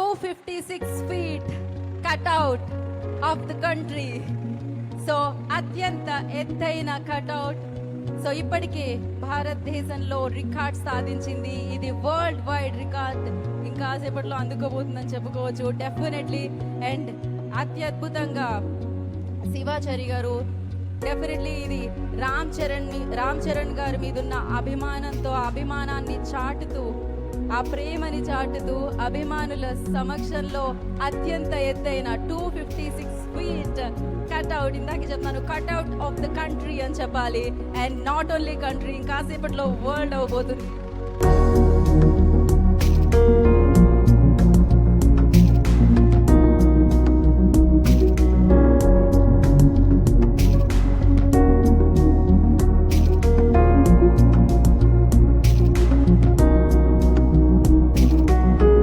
256 feet cutout of the country. So అత్యంత ఎత్తైన cutout. So ఇప్పటికే భారతదేశంలో రికార్డ్ సాధించింది. ఇది వరల్డ్ వైడ్ రికార్డ్. ఇంకా సేపట్లో అందుకోబోతుందని చెప్పుకోవచ్చు డెఫినెట్లీ. అండ్ అత్యద్భుతంగా శివాచారి గారు డెఫినెట్లీ ఇది రామ్ చరణ్ గారి మీద ఉన్న అభిమానంతో అభిమానాన్ని చాటుతూ, ఆ ప్రేమని చాటుతూ అభిమానుల సమక్షంలో అత్యంత ఎత్తైన 256 feet కట్అవుట్. ఇందాక చెప్తాను కట్అవుట్ ఆఫ్ ద కంట్రీ అని చెప్పాలి. అండ్ నాట్ ఓన్లీ కంట్రీ, ఇంకాసేపట్లో వరల్డ్ అవ్వబోతుంది.